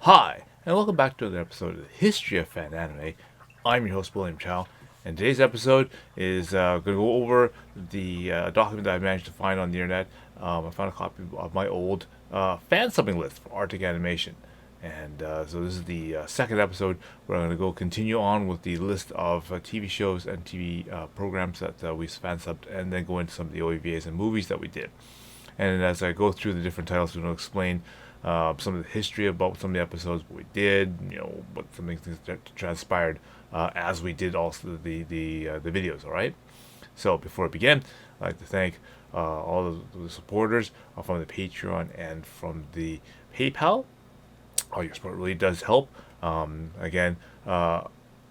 Hi, and welcome back to another episode of the History of Fan Anime. I'm your host, William Chow, and today's episode is going to go over the document that I managed to find on the internet. I found a copy of my old fan subbing list for Arctic Animation. And so this is the second episode where I'm going to go continue on with the list of TV shows and TV programs that we fan subbed, and then go into some of the OVAs and movies that we did. And as I go through the different titles, I'm going to explain some of the history about some of the episodes, what we did, what some things that transpired as we did also the videos. All right. So before I begin, I'd like to thank all of the supporters from the Patreon and from the PayPal. All your support really does help. Again,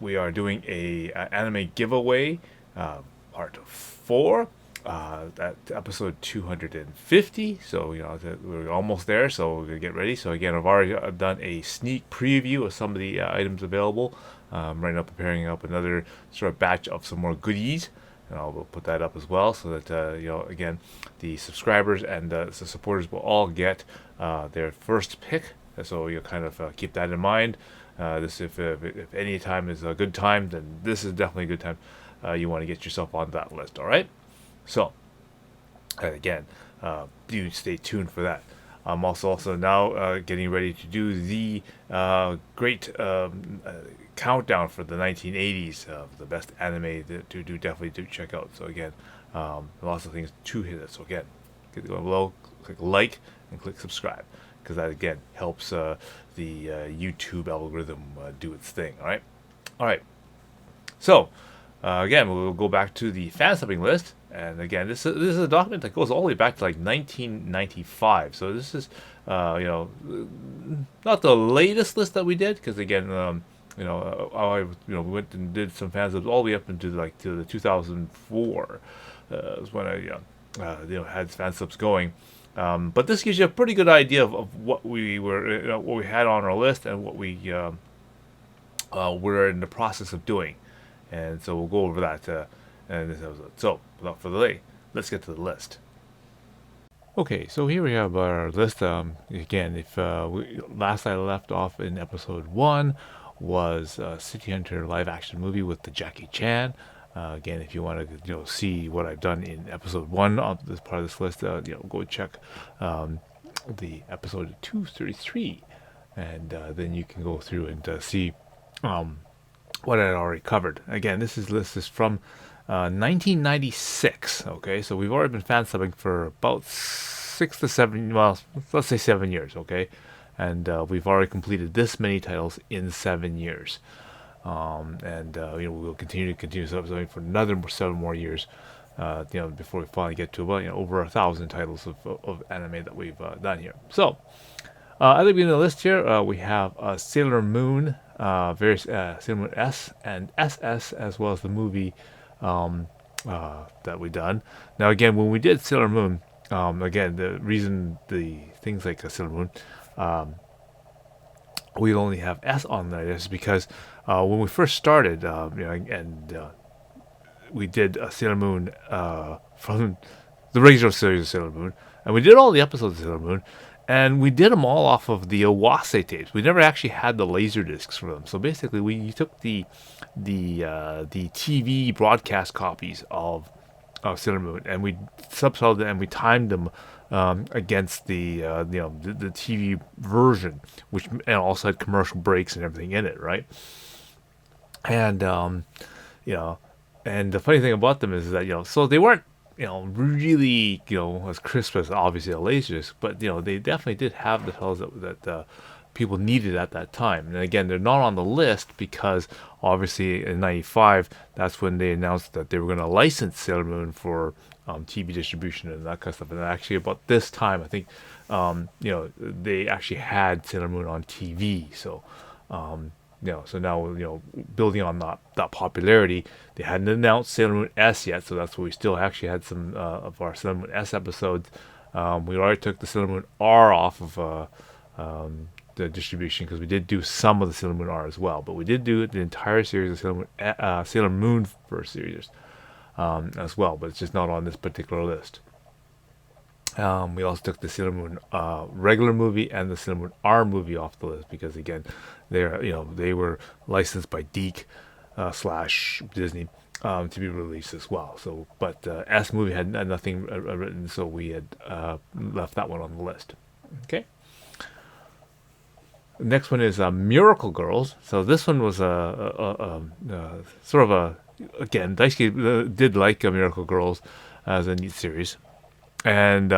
we are doing a anime giveaway, part 4. That episode 250, so we're almost there, so we're gonna get ready. So again, I've already done a sneak preview of some of the items available. Right now preparing up another sort of batch of some more goodies, and I'll put that up as well, so that again, the subscribers and the supporters will all get their first pick. So you'll kind of keep that in mind. This if any time is a good time, then this is definitely a good time. You want to get yourself on that list. All right. So, again, do stay tuned for that. I'm also now getting ready to do the great countdown for the 1980s, the best anime to definitely do check out. So again, lots of things to hit. So again, get going below, click like, and click subscribe, because that again helps the YouTube algorithm do its thing. All right. So. Again, we'll go back to the fan subbing list, and again, this is a document that goes all the way back to like 1995. So this is, not the latest list that we did, because again, we went and did some fan subs all the way up into to the 2004. Was when I had fan subs going. But this gives you a pretty good idea of what we were, what we had on our list, and what we were in the process of doing. And so we'll go over that in this episode. So, without further delay, let's get to the list. Okay, so here we have our list. Again, if last I left off in episode 1 was City Hunter live action movie with the Jackie Chan. Again, if you want to see what I've done in episode 1 of this part of this list, go check the episode 233, and then you can go through and see. What I had already covered. Again, this list is from 1996. Okay, so we've already been fan subbing for about 6 to 7. Well, let's say 7 years. Okay, and we've already completed this many titles in 7 years. And we'll continue subbing for another 7 more years. Before we finally get to about over 1,000 titles of anime that we've done here. So. At the beginning of the list here, we have Sailor Moon, various Sailor Moon S and SS, as well as the movie that we done. Now, again, when we did Sailor Moon, again, the reason the things like Sailor Moon, we only have S on there is because when we first started, we did Sailor Moon from the regular series of Sailor Moon, and we did all the episodes of Sailor Moon. And we did them all off of the Awase tapes. We never actually had the laser discs for them. So basically, we took the TV broadcast copies of Sailor Moon, and we subtitled them and we timed them against the TV version, which and also had commercial breaks and everything in it, right? And and the funny thing about them is that so they weren't. Really, as crisp as obviously a laserdisc, but they definitely did have the titles that people needed at that time. And again, they're not on the list because obviously in '95, that's when they announced that they were going to license Sailor Moon for TV distribution and that kind of stuff. And actually, about this time, I think they actually had Sailor Moon on TV. So. So now, building on that popularity, they hadn't announced Sailor Moon S yet, so that's why we still actually had some of our Sailor Moon S episodes. We already took the Sailor Moon R off of the distribution because we did do some of the Sailor Moon R as well, but we did do the entire series of Sailor Moon first series as well, but it's just not on this particular list. We also took the Sailor Moon regular movie and the Sailor Moon R movie off the list because again, they were licensed by Deke slash Disney to be released as well. So, but S movie had nothing written, so we had left that one on the list. Okay. The next one is Miracle Girls. So this one was sort of a again Daisuke did like Miracle Girls as a neat series, and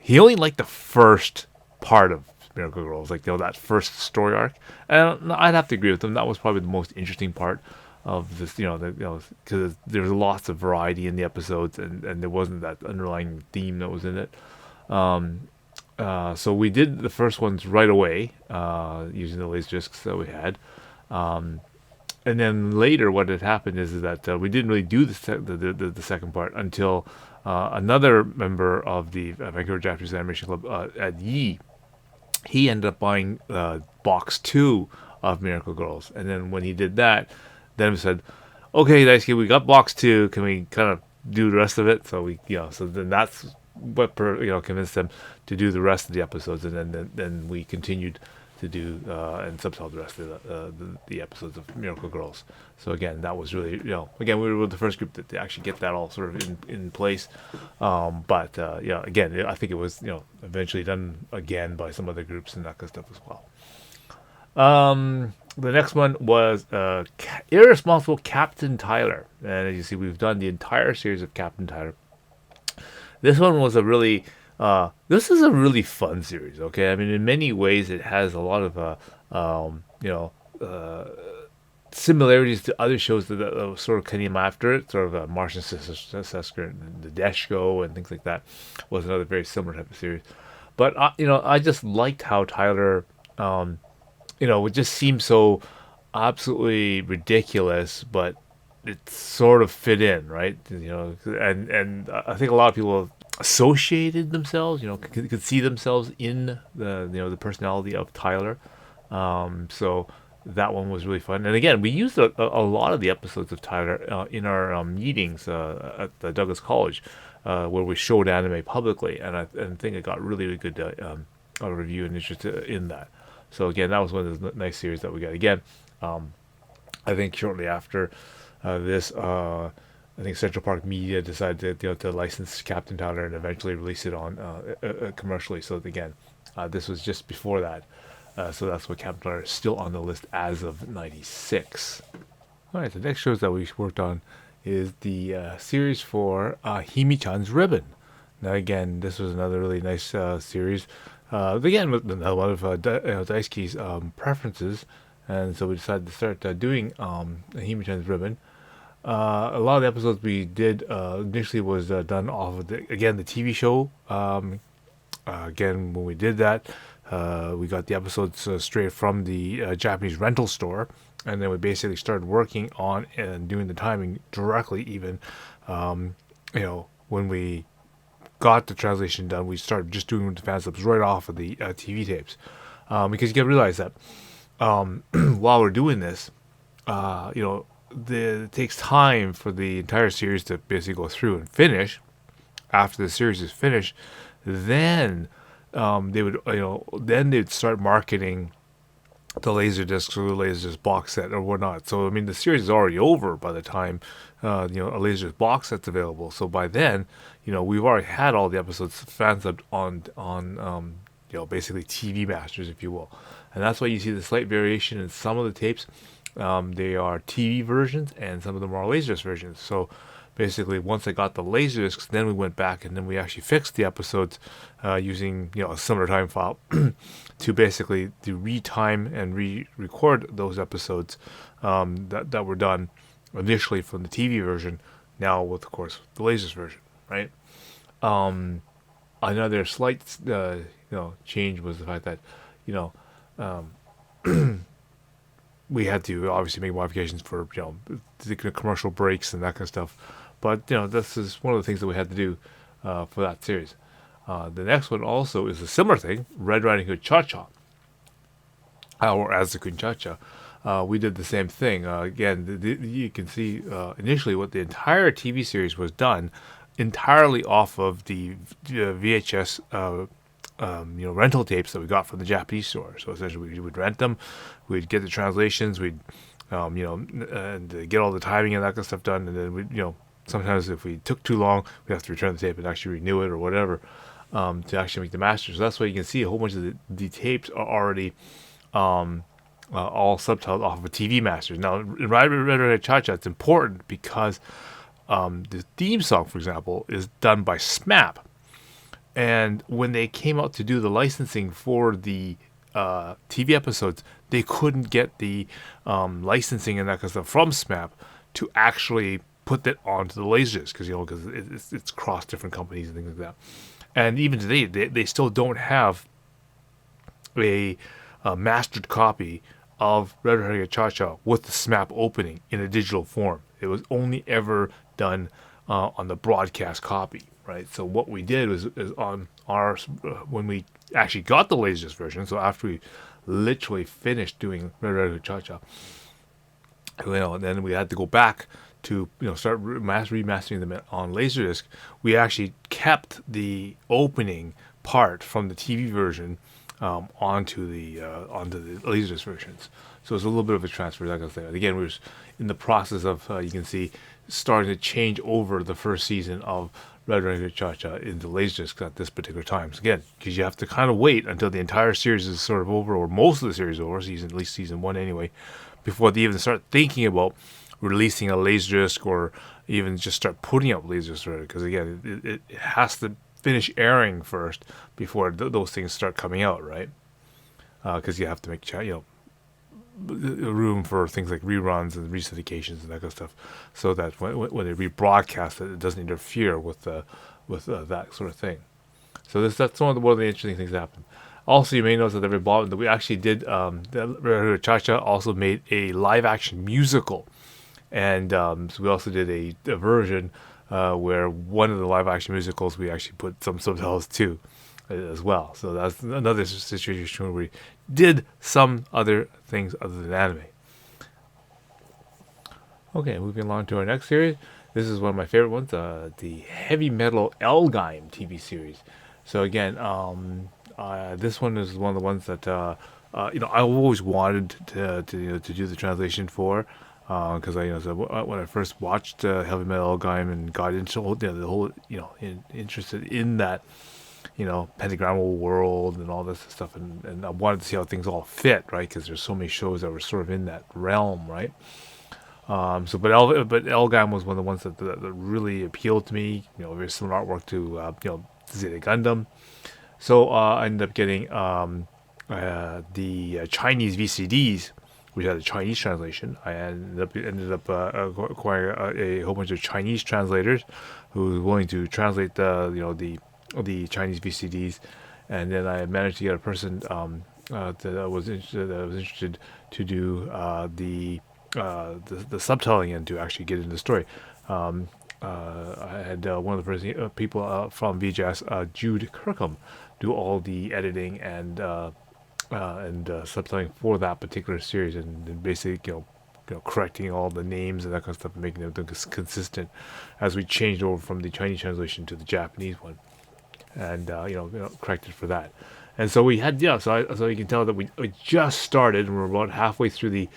he only liked the first part of Miracle Girls, like that first story arc. And I'd have to agree with him. That was probably the most interesting part of this, because there was lots of variety in the episodes, and there wasn't that underlying theme that was in it. So we did the first ones right away using the laser discs that we had. And then later, what had happened is that we didn't really do the second part until another member of the Vancouver Japanese Animation Club, Ed Yee, he ended up buying box 2 of Miracle Girls. And then when he did that, then we said, okay, Daisuke, we got box 2. Can we kind of do the rest of it? So so then that's what convinced them to do the rest of the episodes. And then we continued to do and subtitle the rest of the episodes of Miracle Girls. So again, that was really, again, we were the first group to actually get that all sort of in place. But again, I think it was, eventually done again by some other groups and that kind of stuff as well. The next one was Irresponsible Captain Tyler. And as you see, we've done the entire series of Captain Tyler. This one was this is a really fun series, okay? I mean, in many ways, it has a lot of, similarities to other shows that sort of came after it, sort of Martian Sesker and the Deshko and things like that was another very similar type of series. But, I just liked how Tyler, it just seemed so absolutely ridiculous, but it sort of fit in, right? And I think a lot of people associated themselves, could see themselves in the personality of Tyler. So that one was really fun. And again, we used a lot of the episodes of Tyler in our meetings at the Douglas College, where we showed anime publicly, and I think it got really good review and interest in that. So again, that was one of those nice series that we got. Again, I think shortly after this, I think Central Park Media decided to license Captain Tyler and eventually release it on commercially. So again, this was just before that. So that's why Captain Tyler is still on the list as of '96. All right, the next shows that we worked on is the series for Himichans Ribbon. Now again, this was another really nice series. Again, with another one of Daisuke's preferences, and so we decided to start doing Himichans Ribbon. A lot of the episodes we did initially was done off of the TV show. Again, when we did that, we got the episodes straight from the Japanese rental store, and then we basically started working on and doing the timing directly. Even when we got the translation done, we started just doing the fan subs right off of the TV tapes, because you got to realize that while we're doing this, it takes time for the entire series to basically go through and finish. After the series is finished, then they'd start marketing the Laserdiscs or the Laserdisc box set or whatnot. So I mean, the series is already over by the time a Laserdisc box set's available. So by then, we've already had all the episodes fansubbed on basically TV masters, if you will, and that's why you see the slight variation in some of the tapes. They are TV versions, and some of them are Laserdisc versions. So basically, once I got the Laserdiscs, then we went back and then we actually fixed the episodes using a similar time file to basically retime and re-record those episodes that were done initially from the TV version. Now with, of course, the Laserdisc version, right? Another slight change was the fact that we had to obviously make modifications for the commercial breaks and that kind of stuff, but this is one of the things that we had to do for that series. The next one also is a similar thing, Red Riding Hood ChaCha, or Azakun ChaCha. We did the same thing. Again, you can see initially what the entire TV series was done entirely off of the VHS rental tapes that we got from the Japanese store. So essentially, we would rent them, we'd get the translations, we'd and get all the timing and that kind of stuff done, and then we sometimes if we took too long, we'd have to return the tape and actually renew it or whatever to actually make the master. So that's why you can see a whole bunch of the tapes are already all subtitled off of a TV master. Now, in Red ChaCha, it's important because the theme song, for example, is done by SMAP. And when they came out to do the licensing for the TV episodes, they couldn't get the licensing and that kind of stuff from SMAP to actually put that onto the Laserdisc because it's cross different companies and things like that. And even today, they still don't have a mastered copy of Red ChaCha with the SMAP opening in a digital form. It was only ever done on the broadcast copy, right? So what we did was on our when we actually got the Laserdisc version. So after we literally finished doing Red ChaCha, and then we had to go back to start remastering them on Laserdisc. We actually kept the opening part from the TV version onto the Laserdisc versions. So it's a little bit of a transfer, like I said. And again, we were in the process of you can see starting to change over the first season of Red ChaCha into Laserdisc at this particular time. So again, because you have to kind of wait until the entire series is sort of over, or most of the series is over, at least season 1 anyway, before they even start thinking about releasing a Laserdisc or even just start putting up Laserdisc. Because again, it has to finish airing first before those things start coming out, right? Because you have to make room for things like reruns and resyndications and that kind of stuff, so that when they rebroadcast it doesn't interfere with that sort of thing. So that's one of the interesting things that happened. Also, you may notice at the very bottom that we actually did the ChaCha also made a live action musical, and so we also did a version where one of the live action musicals we actually put some subtitles to as well. So that's another situation where we did some other things other than anime. Okay, moving along to our next series. This is one of my favorite ones, the heavy metal Elgon TV series. So again, this one is one of the ones that I always wanted to do the translation for, because when I first watched heavy metal Elgon and got into the whole interested in that pentagrammal world and all this stuff, and I wanted to see how things all fit, right? Because there's so many shows that were sort of in that realm, right? But Elgon was one of the ones that really appealed to me. Very similar artwork to Zeta Gundam. So I ended up getting the Chinese VCDs, which had a Chinese translation. I ended up acquiring a whole bunch of Chinese translators who were willing to translate the Chinese VCDs, and then I managed to get a person that was interested to do the subtitling and to actually get into the story. I had one of the first people from VHS, Jude Kirkham, do all the editing and subtitling for that particular series, and basically correcting all the names and that kind of stuff and making them consistent as we changed over from the Chinese translation to the Japanese one, and corrected for that. And so we had so you can tell that we just started and we're about halfway through the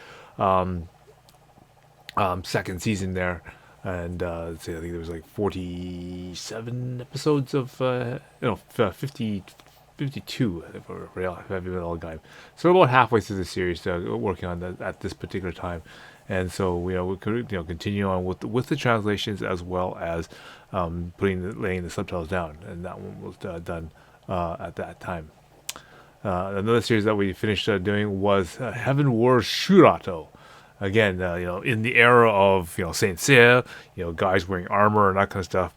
second season there, and I think there was like 47 episodes of 52 for Heavy Metal Guy. So we're about halfway through the series, working on that at this particular time, and so we could continue on with the translations as well as laying the subtitles down, and that one was done at that time. Another series that we finished doing was Heaven Wars Serato. Again, in the era of Saint Seiya, guys wearing armor and that kind of stuff.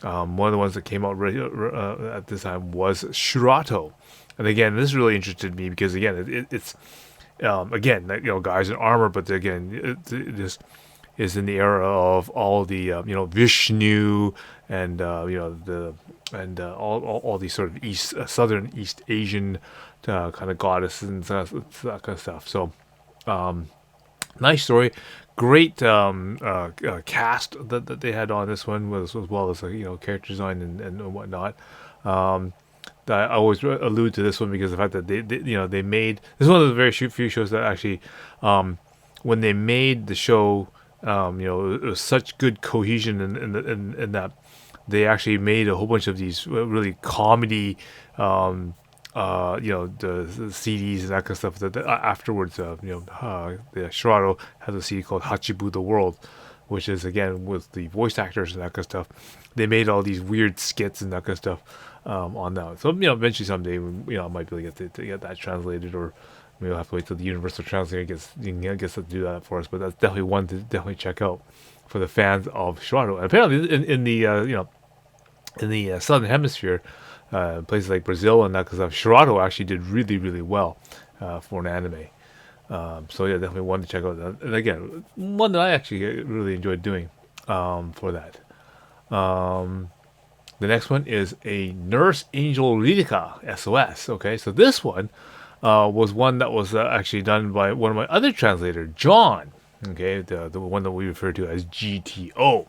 One of the ones that came out at this time was Serato, and again, this really interested me because again, it's guys in armor, but again, this is in the era of all the Vishnu and all these sort of southern East Asian kind of goddesses and that kind of stuff. So Nice story, great cast that they had on this one, as well as character design and whatnot. Um, I always allude to this one because the fact that they made this is one of the very few shows that actually, when they made the show, it was such good cohesion in that they actually made a whole bunch of these really comedy, the CDs and that kind of stuff. That afterwards, the Serato has a CD called Hachibu the World, which is again with the voice actors and that kind of stuff. They made all these weird skits and that kind of stuff on that. So eventually someday, I might be able to get that translated, or we'll have to wait till the Universal Translator gets to do that for us. But that's definitely one to definitely check out for the fans of Serato. And apparently, in the in the southern hemisphere, places like Brazil and that kind of stuff, Serato actually did really really well for an anime. So yeah, definitely one to check out. And again, one that I actually really enjoyed doing for that. Um, the next one is a Nurse Angel Lyrica SOS. Okay, so this one was one that was actually done by one of my other translators, John. Okay, the one that we refer to as GTO.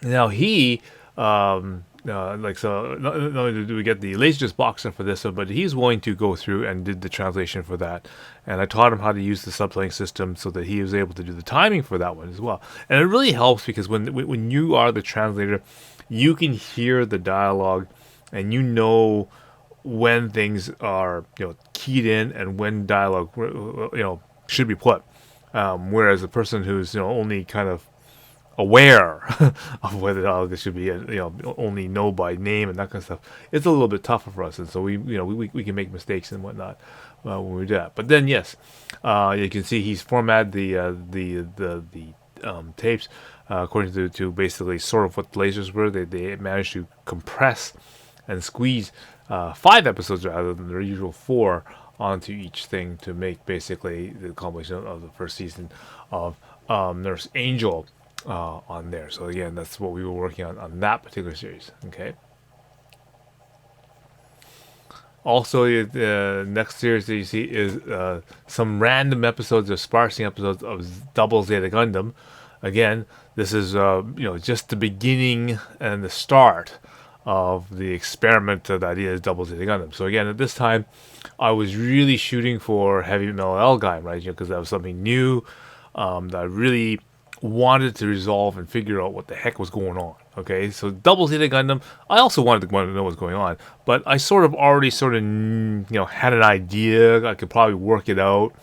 Now he, not only do we get the Laserdisc box set for this one, but he's willing to go through and did the translation for that. And I taught him how to use the subtitling system so that he was able to do the timing for that one as well. And it really helps because when you are the translator, you can hear the dialogue, and you know when things are keyed in and when dialogue should be put. Whereas the person who's only kind of aware of whether this should be only know by name and that kind of stuff, it's a little bit tougher for us, and so we can make mistakes and whatnot when we do that. But then yes, you can see he's formatted the tapes according to basically sort of what the lasers were. They managed to compress and squeeze 5 episodes rather than their usual 4 onto each thing to make basically the compilation of the first season of Nurse Angel on there. So again, that's what we were working on that particular series. Okay. Also, the next series that you see is some random episodes or sparsing episodes of Double Zeta Gundam. Again, this is just the beginning and the start of the experiment that is Double Zeta Gundam. So again, at this time, I was really shooting for heavy metal Elgon, right? Because that was something new that I really wanted to resolve and figure out what the heck was going on. Okay, so Double Zeta Gundam, I also wanted to know what's going on, but I sort of already had an idea. I could probably work it out.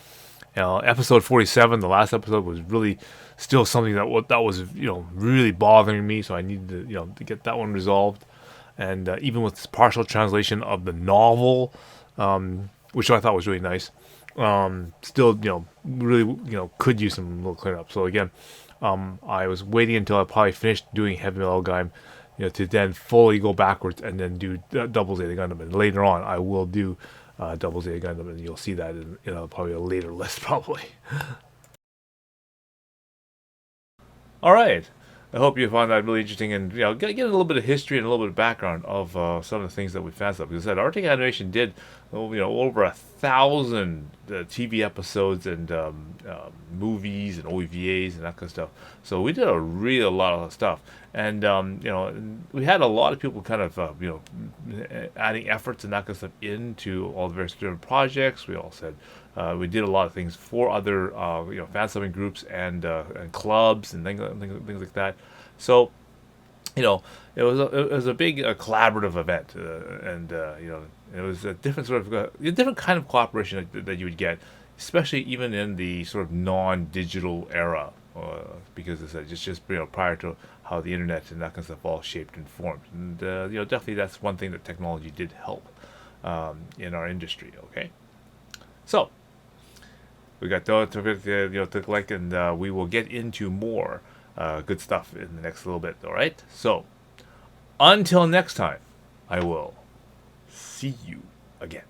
Episode 47, the last episode, was really still something that was really bothering me, so I needed to get that one resolved. And even with this partial translation of the novel, which I thought was really nice, still really could use some little cleanup. So again, I was waiting until I probably finished doing Heavy Metal Gundam, to then fully go backwards and then do Double Zeta Gundam. And later on, I will do Double Zeta Gundam, and you'll see that in probably a later list, probably. All right. I hope you found that really interesting, and get a little bit of history and a little bit of background of some of the things that we found. Because I said Arctic Animation did over 1,000 TV episodes and movies and OVAs and that kind of stuff. So we did a real lot of stuff, and we had a lot of people kind of adding efforts and that kind of stuff into all the various different projects. We all said. We did a lot of things for other fan subbing groups and clubs and things like that. So it was a big collaborative event, and it was a different a different kind of cooperation that you would get, especially even in the sort of non-digital era, because it's just prior to how the internet and that kind of stuff all shaped and formed. And definitely that's one thing that technology did help in our industry. Okay, so. We got to collect, and we will get into more good stuff in the next little bit. All right. So until next time, I will see you again.